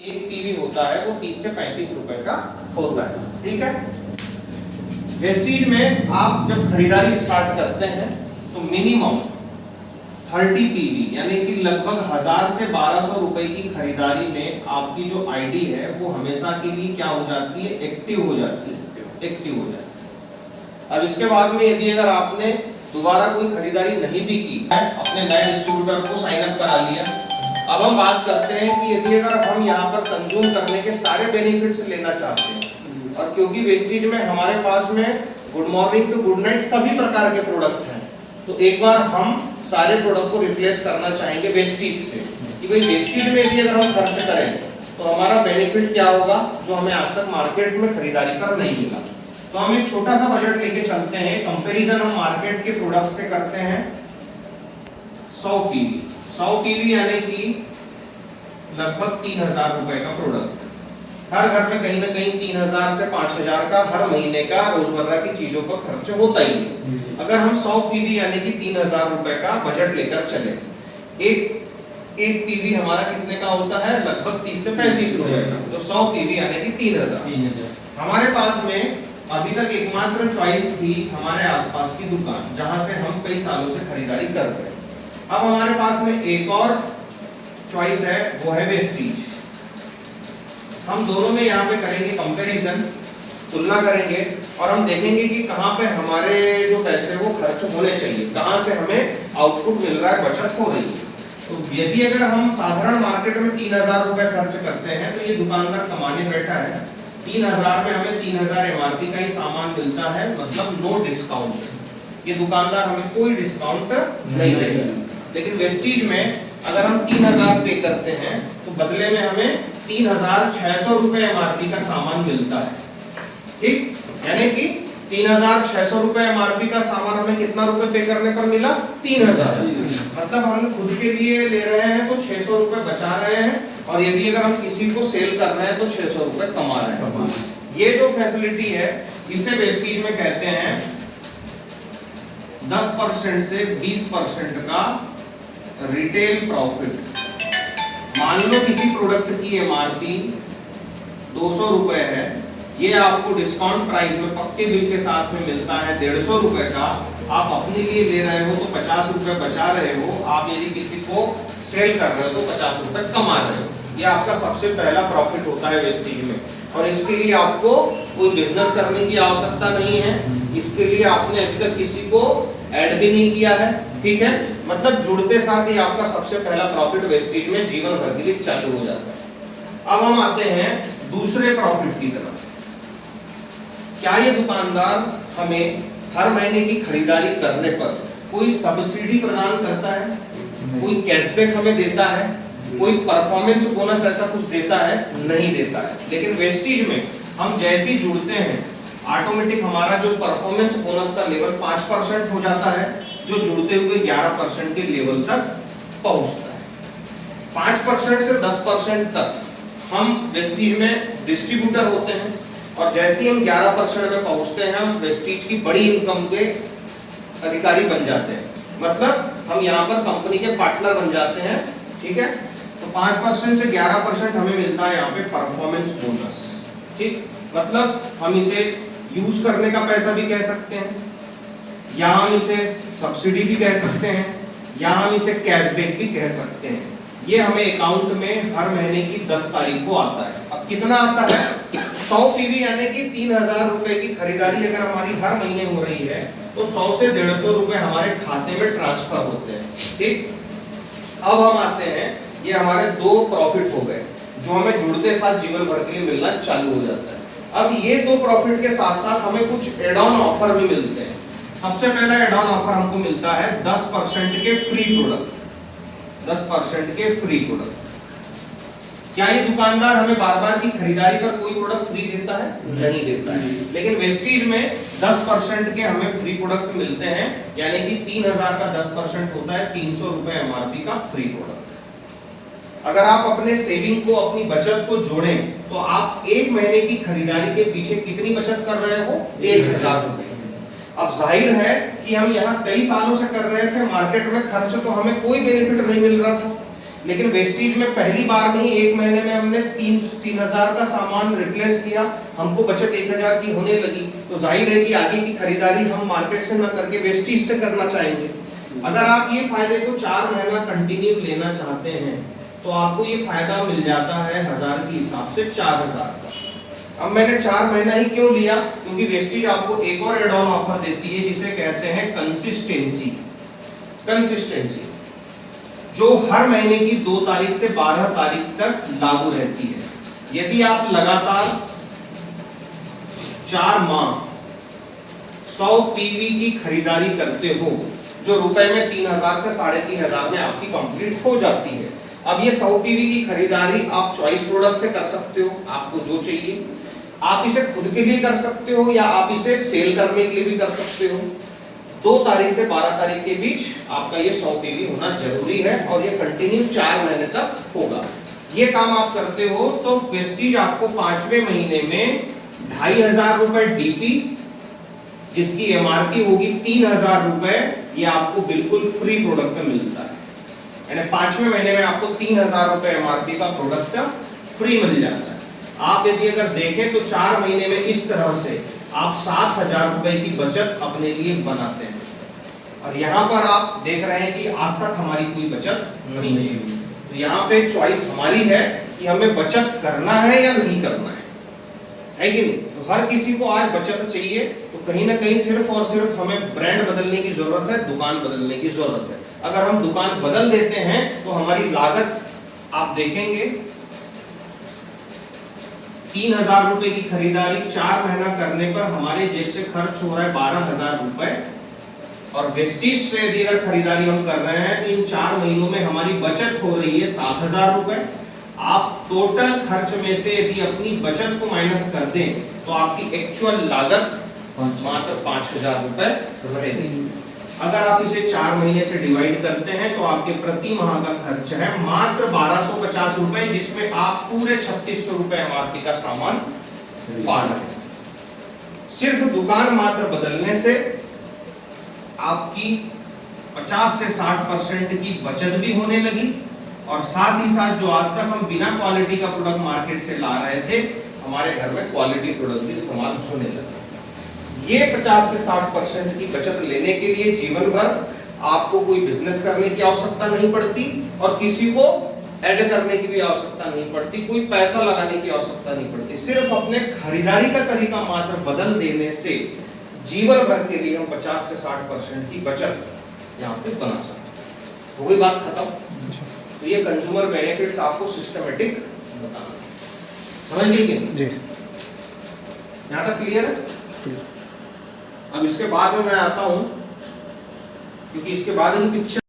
एक पीवी होता है वो 30 से 35 रुपए का होता है। ठीक है, वेस्टीज में आप जब खरीदारी स्टार्ट करते हैं तो मिनिमम 30 पीवी यानी कि लगभग 1000 से 1200 रुपए की खरीदारी में आपकी जो आईडी है वो हमेशा के लिए क्या हो जाती है, एक्टिव हो जाती है, एक्टिव हो जाती है। अब इसके बाद में यदि अगर आपने दोबारा कोई खरीदारी नहीं भी की है, अपने नए डिस्ट्रीब्यूटर को साइन अप करा लिया, अब हम बात करते हैं कि यदि अगर हम यहाँ पर कंज्यूम करने के सारे बेनिफिट्स लेना चाहते हैं और क्योंकि वेस्टीज में हमारे पास में good morning to good night सभी प्रकार के प्रोडक्ट हैं, तो एक बार हम सारे प्रोडक्ट को रिप्लेस करना चाहेंगे वेस्टीज से कि भाई वेस्टीज में यदि अगर हम खर्च करें तो हमारा बेनिफिट क्या होगा जो हमें आज तक मार्केट में खरीदारी पर नहीं मिला। तो हम एक छोटा सा बजट लेके चलते हैं, कंपैरिजन हम मार्केट के प्रोडक्ट से करते हैं। 100 पीवी यानी कि लगभग 3000 रुपए का प्रोडक्ट, हर घर में कहीं ना कहीं 3000 से 5000 का हर महीने का रोजमर्रा की चीजों का खर्च होता ही है। अगर हम 100 पीवी यानी कि 3000 रुपए का बजट लेकर चले, एक पीवी हमारा कितने का होता है, लगभग 30 से 35 रुपए का, तो 100 पीवी यानी कि 3000। हमारे पास में अभी तक एकमात्र चॉइस थी हमारे आसपास की दुकान जहां से हम कई सालों से खरीदारी कर रहे हैं। अब हमारे पास में एक और चॉइस है, वो है वेस्टीज। हम दोनों में यहाँ पे करेंगे कंपैरिजन, तुलना करेंगे और हम देखेंगे कि कहाँ पे हमारे जो पैसे वो खर्च होने चाहिए, कहाँ से हमें आउटपुट मिल रहा है, बचत हो रही है। तो यदि अगर हम साधारण मार्केट में 3000 रुपए खर्च करते हैं तो ये दुकानदार कमाने बैठा है 3000 में हमें 3000 एमआरपी का ही सामान मिलता है, मतलब नो डिस्काउंट। ये दुकानदार हमें कोई डिस्काउंट नहीं देगा। लेकिन वेस्टीज में अगर हम 3000 पे करते हैं तो बदले में हमें 3600 रुपए एमआरपी का सामान मिलता है। ठीक, यानी कि 3600 रुपए एमआरपी का सामान हमें कितना रुपए पे करने पर मिला, 3000। मतलब हम खुद के लिए ले रहे हैं तो 600 रुपए बचा रहे हैं और यदि अगर हम किसी को सेल कर रहे हैं तो 600 रुपए कमा रहे हैं। ये जो फैसिलिटी है इसे वेस्टीज में कहते हैं 10% से 20% का रिटेल प्रॉफिट। मान लो किसी प्रोडक्ट की एमआरपी 200 रुपए है, ये आपको डिस्काउंट प्राइस में पक्के बिल के साथ में मिलता है 150 रुपए का, आप अपने लिए ले रहे हो तो 50 रुपए बचा रहे हो, आप यदि किसी को सेल कर रहे हो तो 50 रुपए कमा रहे हो। ये आपका सबसे पहला प्रॉफिट होता है वेस्टीज में और इसके लिए आपको कोई बिजनेस करने की आवश्यकता नहीं है, इसके लिए आपने अभी तक किसी को ऐड भी नहीं किया है। ठीक है, मतलब जुड़ते साथ ही आपका सबसे पहला प्रॉफिट वेस्टीज में जीवन भर के लिए चालू हो जाता है। अब हम आते हैं दूसरे प्रॉफिट की तरफ। क्या ये दुकानदार हमें हर महीने की खरीदारी करने पर कोई सब्सिडी प्रदान करता है, कोई कैशबैक हमें देता है, कोई परफॉर्मेंस बोनस ऐसा कुछ देता है? नहीं देता है। लेकिन वेस्टीज में हम जैसे ही जुड़ते हैं ऑटोमेटिक हमारा जो परफॉर्मेंस बोनस का लेवल 5% हो जाता है, जो जुड़ते हुए 11% के लेवल तक पहुंचता है। 5% से 10% तक हम वेस्टीज में डिस्ट्रीब्यूटर होते हैं और जैसे ही हम 11% में पहुंचते हैं हम वेस्टीज की बड़ी इनकम के अधिकारी बन जाते हैं, मतलब हम यहाँ पर कंपनी के पार्टनर बन जाते हैं। ठीक है, तो 5% से 11% हमें मिलता है यहाँ पे परफॉर्मेंस बोनस। ठीक, मतलब हम इसे यूज करने का पैसा भी कह सकते हैं, या हम इसे सब्सिडी भी कह सकते हैं, या हम इसे कैशबैक भी कह सकते हैं। ये हमें अकाउंट में हर महीने की 10 तारीख को आता है। अब कितना आता है, 100 पीवी यानी कि 3000 रुपए की खरीदारी अगर हमारी हर महीने हो रही है तो 100 से 150 रुपए हमारे खाते में ट्रांसफर होते हैं। ठीक, अब हम आते हैं, ये हमारे 2 प्रॉफिट हो गए जो हमें जुड़ते साथ जीवन भर के लिए मिलना चालू हो जाता है। अब ये 2 प्रॉफिट के साथ साथ हमें कुछ एड ऑन ऑफर भी मिलते हैं। सबसे पहला एड ऑन ऑफर हमको मिलता है 10% के फ्री प्रोडक्ट, 10% के फ्री प्रोडक्ट। क्या ये दुकानदार हमें बार बार की खरीदारी पर कोई प्रोडक्ट फ्री देता है? नहीं देता है। लेकिन वेस्टीज में 10% के हमें फ्री प्रोडक्ट मिलते हैं, यानी कि 3000 का 10% होता है 300 रुपए एमआरपी का फ्री प्रोडक्ट। अगर आप अपने सेविंग को, अपनी बचत को जोड़ें तो आप एक महीने की खरीदारी के पीछे कितनी बचत कर रहे हो, 1000 रुपए। अब जाहिर है कि हम यहाँ कई सालों से कर रहे थे, मार्केट में खर्च तो हमें कोई बेनिफिट नहीं मिल रहा था, लेकिन वेस्टीज में पहली बार में ही एक महीने में हमने 3,000 का सामान रिप्लेस किया, हमको बचत 1,000 की होने लगी, तो जाहिर है कि आगे की खरीदारी हम मार्केट से न करके वेस्टीज से करना चाहेंगे। अगर आप ये फायदे को 4 महीना कंटिन्यू लेना चाहते हैं तो आपको ये फायदा मिल जाता है 1000 के हिसाब से 4,000 का। अब मैंने 4 महीना ही क्यों लिया, क्योंकि वेस्टीज आपको एक और एड ऑन ऑफर देती है जिसे कहते हैं कंसिस्टेंसी, जो हर महीने की 2 तारीख से 12 तारीख तक लागू रहती है। यदि आप लगातार 4 माह 100 पीवी की खरीदारी करते हो, जो रुपए में 3,000 से 3,500 में आपकी कंप्लीट हो जाती है। अब ये 100 पीवी की खरीदारी आप चॉइस प्रोडक्ट से कर सकते हो, आपको जो चाहिए। आप इसे खुद के लिए कर सकते हो या आप इसे सेल करने के लिए भी कर सकते हो। 2 तारीख से 12 तारीख के बीच आपका ये 100 पीवी होना जरूरी है और ये कंटिन्यू 4 महीने तक होगा। ये काम आप करते हो तो वेस्टीज आपको 5वें महीने में 2,500 रुपए डीपी, जिसकी एमआरपी होगी 3,000 रुपए, ये आपको बिल्कुल फ्री प्रोडक्ट में मिलता है। यानी 5वें महीने में आपको 3,000 रुपए एमआरपी का प्रोडक्ट फ्री मिल जाता है। आप यदि अगर देखें तो 4 महीने में इस तरह से आप 7,000 रुपए की बचत अपने लिए बनाते हैं। और यहाँ पर आप देख रहे हैं कि आज तक हमारी कोई बचत नहीं हुई, तो यहाँ पे चॉइस हमारी है कि हमें बचत करना है या नहीं करना है कि नहीं। तो हर किसी को आज बचत चाहिए, तो कहीं ना कहीं सिर्फ और सिर्फ हमें ब्रांड बदलने की जरूरत है, दुकान बदलने की जरूरत है। अगर हम दुकान बदल देते हैं तो हमारी लागत आप देखेंगे 3,000 रुपए की खरीदारी 4 महीना करने पर हमारे जेब से खर्च हो रहा है 12,000 रुपए, और वेस्टीज से यदि अगर खरीदारी हम कर रहे हैं तो इन 4 महीनों में हमारी बचत हो रही है 7,000 रुपए। आप टोटल खर्च में से यदि अपनी बचत को माइनस कर दें तो आपकी एक्चुअल लागत मात्र 5,000 रुपए रहेगी। अगर आप इसे 4 महीने से डिवाइड करते हैं तो आपके प्रति माह का खर्च है मात्र 1,250 रुपए, जिसमें आप पूरे 3,600 रुपए एमआरपी का सामान पा रहे हैं। सिर्फ दुकान मात्र बदलने से आपकी 50 से 60% की बचत भी होने लगी, और साथ ही साथ जो आज तक हम बिना क्वालिटी का प्रोडक्ट मार्केट से ला रहे थे, हमारे घर में क्वालिटी प्रोडक्ट भी इस्तेमाल होने लगा। ये 50 से 60% की बचत लेने के लिए जीवन भर आपको कोई बिजनेस करने की आवश्यकता नहीं पड़ती और किसी को ऐड करने की भी आवश्यकता नहीं पड़ती, कोई पैसा लगाने की आवश्यकता नहीं पड़ती। सिर्फ अपने खरीदारी का तरीका मात्र बदल देने से जीवन भर के लिए हम 50 से 60% की बचत यहाँ पे बना सकते। हो गई बात खत्म। तो ये कंज्यूमर बेनिफिट्स आपको सिस्टमेटिक बताना, समझ गए कि नहीं? यहाँ तक क्लियर है? अब इसके बाद में मैं आता हूं, क्योंकि इसके बाद ही पिक्चर